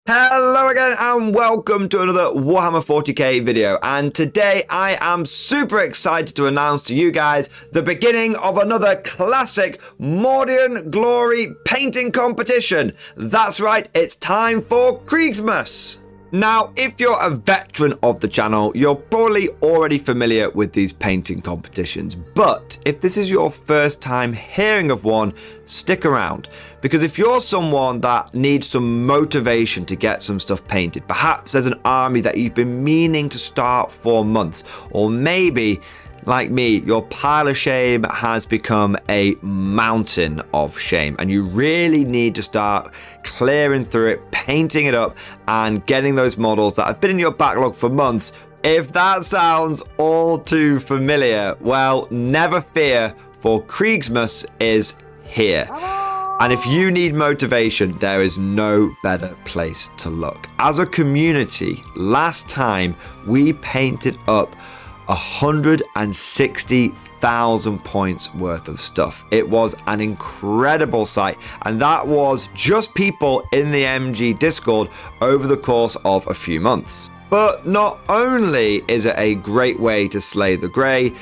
Hello again and welcome to another Warhammer 40k video, and today I am super excited to announce to you guys the beginning of another classic Mordian Glory painting competition. That's right, it's time for Kriegsmas. Now, if you're a veteran of the channel, you're probably already familiar with these painting competitions, but if this is your first time hearing of one, stick around, because if you're someone that needs some motivation to get some stuff painted, perhaps there's an army that you've been meaning to start for months, or maybe like me, your pile of shame has become a mountain of shame and you really need to start clearing through it, painting it up and getting those models that have been in your backlog for months. If that sounds all too familiar, well, never fear, for Kriegsmas is here. And if you need motivation, there is no better place to look. As a community, last time we painted up 160,000 points worth of stuff. It was an incredible sight, and that was just people in the MG Discord over the course of a few months. But not only is it a great way to slay the grey,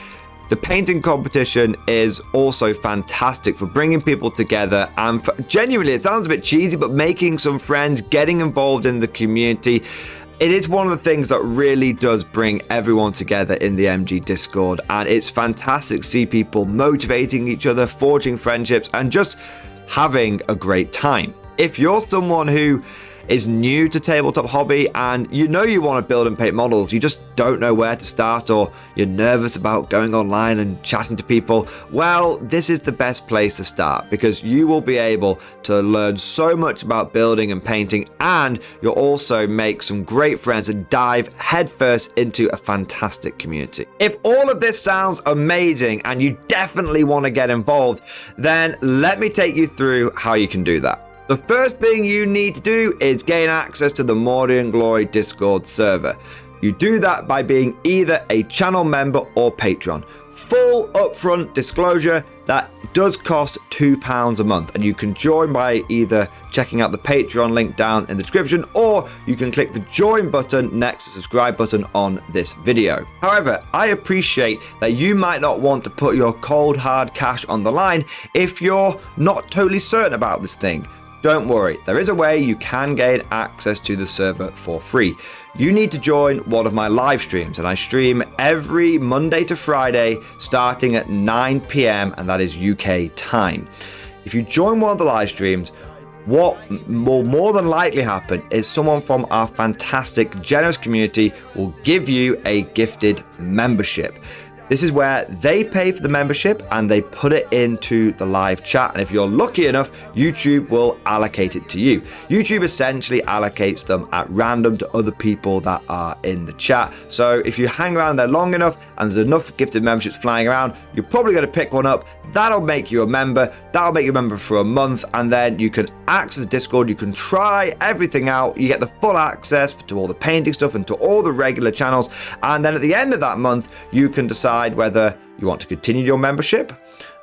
the painting competition is also fantastic for bringing people together and genuinely, it sounds a bit cheesy, but making some friends, getting involved in the community. It is one of the things that really does bring everyone together in the MG Discord, and it's fantastic to see people motivating each other, forging friendships, and just having a great time. If you're someone who is new to tabletop hobby and you know you want to build and paint models, you just don't know where to start, or you're nervous about going online and chatting to people, well, this is the best place to start, because you will be able to learn so much about building and painting, and you'll also make some great friends and dive headfirst into a fantastic community. If all of this sounds amazing and you definitely want to get involved, then let me take you through how you can do that. The first thing you need to do is gain access to the Mordian Glory Discord server. You do that by being either a channel member or patron. Full upfront disclosure, that does cost £2 a month, and you can join by either checking out the Patreon link down in the description, or you can click the join button next to the subscribe button on this video. However, I appreciate that you might not want to put your cold hard cash on the line if you're not totally certain about this thing. Don't worry, there is a way you can gain access to the server for free. You need to join one of my live streams, and I stream every Monday to Friday starting at 9 p.m. and that is UK time. If you join one of the live streams, what will more than likely happen is someone from our fantastic, generous community will give you a gifted membership. This is where they pay for the membership and they put it into the live chat. And if you're lucky enough, YouTube will allocate it to you. YouTube essentially allocates them at random to other people that are in the chat. So if you hang around there long enough and there's enough gifted memberships flying around, you're probably going to pick one up. That'll make you a member. That'll make you a member for a month. And then you can access Discord. You can try everything out. You get the full access to all the painting stuff and to all the regular channels. And then at the end of that month, you can decide whether you want to continue your membership,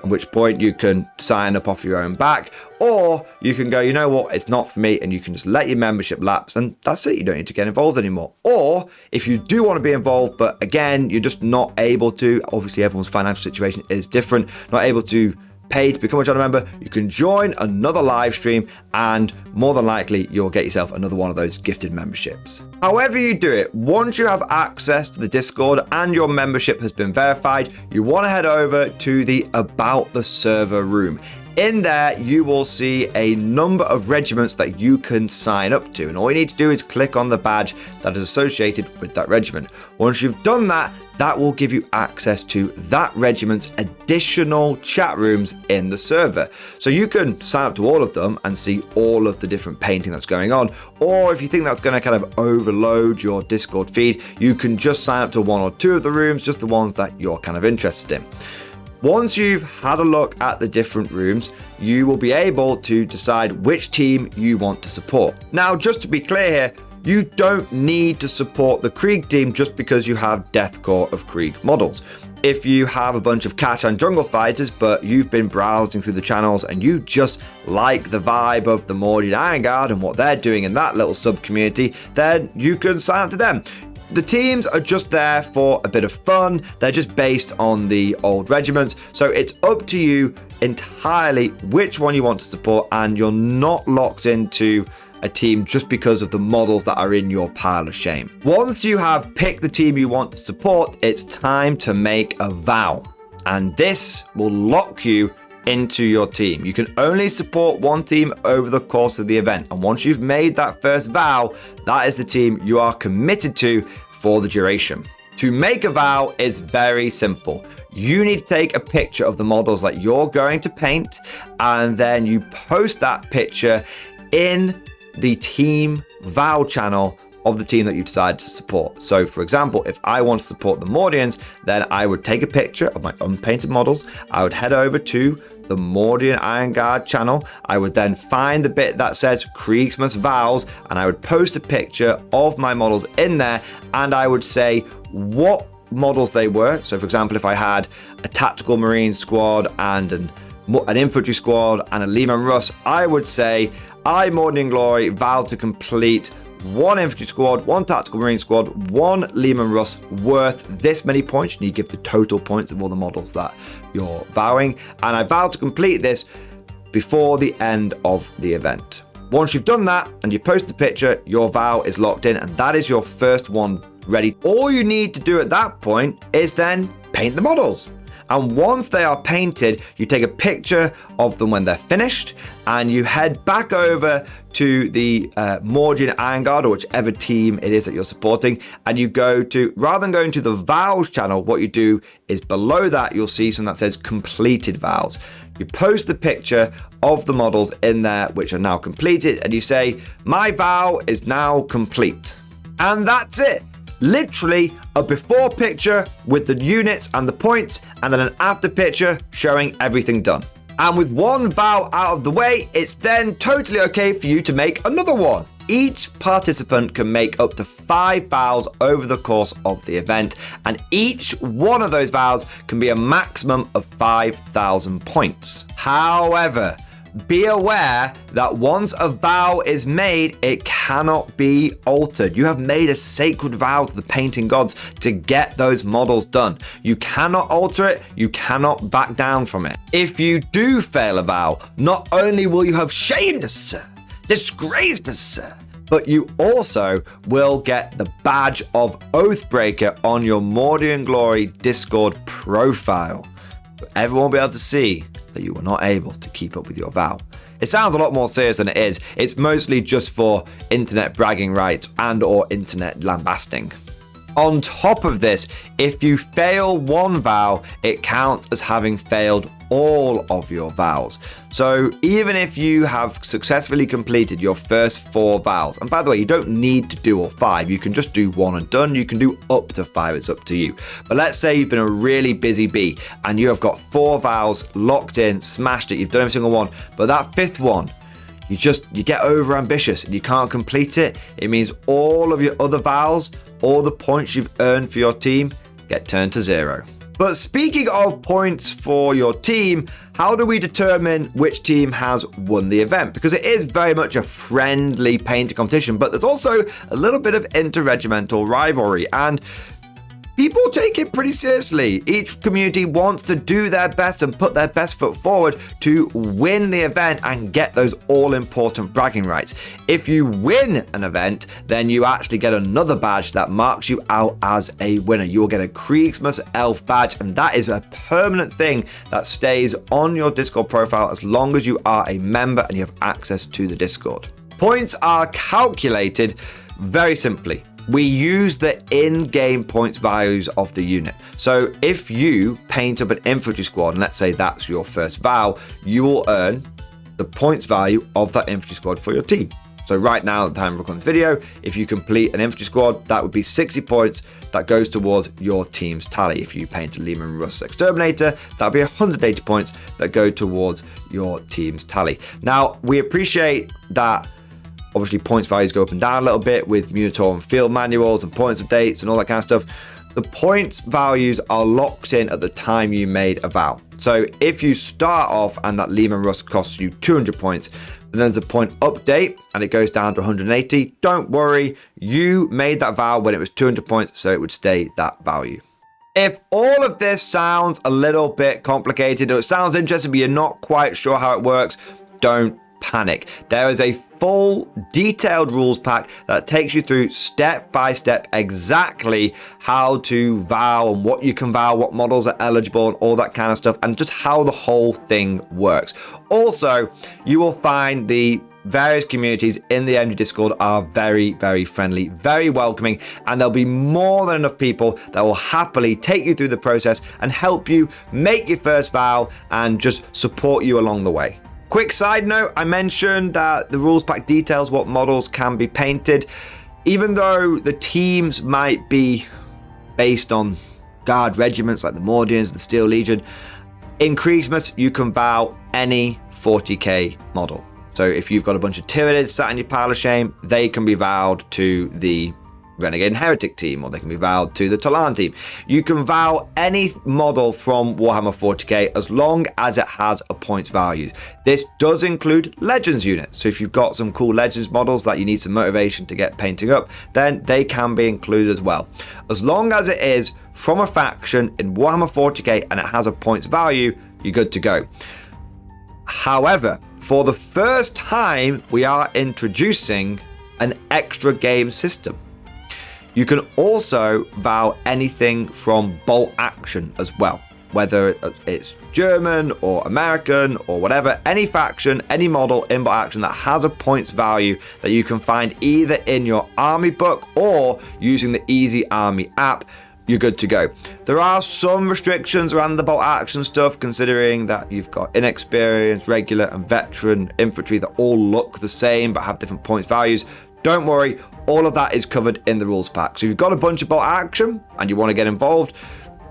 at which point you can sign up off your own back, or you can go, you know what, it's not for me, and you can just let your membership lapse, and that's it. You don't need to get involved anymore. Or if you do want to be involved, but again, you're just not able to, obviously everyone's financial situation is different, not able to pay to become a channel member, you can join another live stream and more than likely you'll get yourself another one of those gifted memberships. However you do it, once you have access to the Discord and your membership has been verified, you want to head over to the About the Server room. In there, you will see a number of regiments that you can sign up to, and all you need to do is click on the badge that is associated with that regiment. Once you've done that, that will give you access to that regiment's additional chat rooms in the server. So you can sign up to all of them and see all of the different painting that's going on. Or if you think that's going to kind of overload your Discord feed, you can just sign up to one or two of the rooms, just the ones that you're kind of interested in. Once you've had a look at the different rooms, you will be able to decide which team you want to support. Now, just to be clear here, you don't need to support the Krieg team just because you have Death Core of Krieg models. if you have a bunch of cat and jungle fighters, but you've been browsing through the channels and you just like the vibe of the Mordian Iron Guard and what they're doing in that little sub-community, then you can sign up to them. The teams are just there for a bit of fun. They're just based on the old regiments. So it's up to you entirely which one you want to support, and you're not locked into a team just because of the models that are in your pile of shame. Once you have picked the team you want to support, it's time to make a vow. And this will lock you into your team. You can only support one team over the course of the event, and once you've made that first vow, that is the team you are committed to for the duration. To make a vow is very simple. You need to take a picture of the models that you're going to paint, and then you post that picture in the team vow channel of the team that you decide to support. So for example, if I want to support the Mordians, then I would take a picture of my unpainted models. I would head over to the Mordian Iron Guard channel. I would then find the bit that says Kriegsmas vows, and I would post a picture of my models in there, and I would say what models they were. So for example, if I had a tactical marine squad and an infantry squad and a Lehman Russ, I would say, I, Morning Glory, vow to complete one infantry squad, one tactical marine squad, one Lehman Russ worth this many points. And you give the total points of all the models that you're vowing. And I vow to complete this before the end of the event. Once you've done that and you post the picture, your vow is locked in, and that is your first one ready. All you need to do at that point is then paint the models. And once they are painted, you take a picture of them when they're finished, and you head back over to the Mordian Iron Guard, or whichever team it is that you're supporting, and you go to, rather than going to the vows channel, what you do is below that, you'll see something that says completed vows. You post the picture of the models in there, which are now completed, and you say, my vow is now complete. And that's it. Literally a before picture with the units and the points, and then an after picture showing everything done. And with one vow out of the way, it's then totally okay for you to make another one. Each participant can make up to 5 vows over the course of the event, and each one of those vows can be a maximum of 5,000 points. However, be aware that once a vow is made, it cannot be altered. You have made a sacred vow to the painting gods to get those models done. You cannot alter it. You cannot back down from it. If you do fail a vow, not only will you have shamed us, sir, disgraced us, sir, but you also will get the badge of Oathbreaker on your Mordian Glory Discord profile. Everyone will be able to see that you were not able to keep up with your vow. It sounds a lot more serious than it is. It's mostly just for internet bragging rights and or internet lambasting. On top of this, if you fail one vow, it counts as having failed all of your vows. So even if you have successfully completed your first 4 vows, and by the way, you don't need to do all 5, you can just do 1 and done. You can do up to 5, it's up to you. But let's say you've been a really busy bee and you have got 4 vows locked in, smashed it, you've done every single one, but that 5th one, you get over ambitious and you can't complete it. It means all of your other vows, all the points you've earned for your team, get turned to 0. But speaking of points for your team, how do we determine which team has won the event? Because it is very much a friendly painting competition, but there's also a little bit of interregimental rivalry, and people take it pretty seriously. Each community wants to do their best and put their best foot forward to win the event and get those all-important bragging rights. If you win an event, then you actually get another badge that marks you out as a winner. You will get a Kriegsmas elf badge, and that is a permanent thing that stays on your Discord profile as long as you are a member and you have access to the Discord. Points are calculated very simply. We use the in-game points values of the unit. So if you paint up an infantry squad, and let's say that's your first vow, you will earn the points value of that infantry squad for your team. So right now, at the time of recording this video, if you complete an infantry squad, that would be 60 points that goes towards your team's tally. If you paint a Lehman Russ Exterminator, that would be 180 points that go towards your team's tally. Now, we appreciate that obviously points values go up and down a little bit with Minotaur and field manuals and points updates and all that kind of stuff. the points values are locked in at the time you made a vow. So if you start off and that Lehman Russ costs you 200 points, and then there's a point update and it goes down to 180, don't worry, you made that vow when it was 200 points, so it would stay that value. If all of this sounds a little bit complicated or it sounds interesting but you're not quite sure how it works, don't panic. There is a full detailed rules pack that takes you through step by step exactly how to vow and what you can vow, what models are eligible and all that kind of stuff, and just how the whole thing works. Also, you will find the various communities in the MG Discord are very, very friendly, very welcoming, and there'll be more than enough people that will happily take you through the process and help you make your first vow and just support you along the way. Quick side note, I mentioned that the rules pack details what models can be painted. Even though the teams might be based on guard regiments like the Mordians, the Steel Legion, in Kriegsmas you can vow any 40k model. So if you've got a bunch of Tyranids sat in your pile of shame, they can be vowed to the Renegade and Heretic team, or they can be vowed to the Tolan team. You can vow any model from Warhammer 40k as long as it has a points value. This does include Legends units, so if you've got some cool Legends models that you need some motivation to get painting up, then they can be included as well. As long as it is from a faction in Warhammer 40k and it has a points value, you're good to go. However, for the first time, we are introducing an extra game system. You can also vow anything from bolt action as well, whether it's German or American or whatever, any faction, any model in bolt action that has a points value that you can find either in your army book or using the Easy Army app, you're good to go. There are some restrictions around the bolt action stuff, considering that you've got inexperienced, regular and veteran infantry that all look the same but have different points values. Don't worry, all of that is covered in the rules pack. So if you've got a bunch of bolt action and you want to get involved,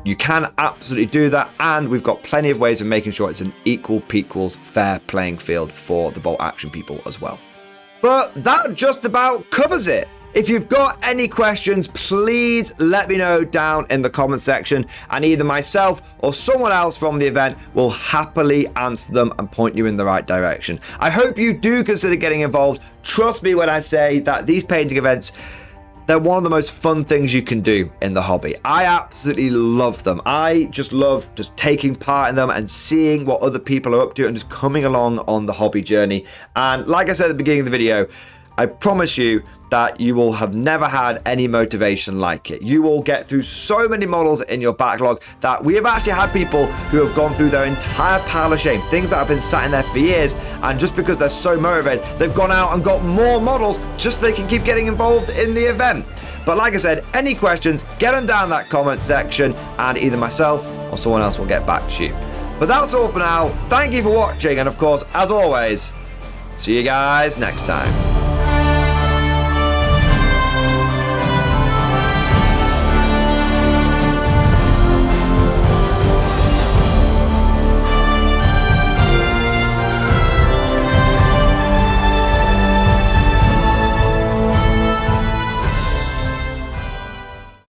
you can absolutely do that. And we've got plenty of ways of making sure it's an equals fair playing field for the bolt action people as well. But that just about covers it. If you've got any questions, please let me know down in the comment section, and either myself or someone else from the event will happily answer them and point you in the right direction. I hope you do consider getting involved. Trust me when I say that these painting events, they're one of the most fun things you can do in the hobby. I absolutely love them. I just love just taking part in them and seeing what other people are up to and just coming along on the hobby journey. And like I said at the beginning of the video, I promise you that you will have never had any motivation like it. You will get through so many models in your backlog that we have actually had people who have gone through their entire pile of shame, things that have been sat in there for years, and just because they're so motivated, they've gone out and got more models just so they can keep getting involved in the event. But like I said, any questions, get them down in that comment section and either myself or someone else will get back to you. But that's all for now. Thank you for watching, and of course, as always, see you guys next time.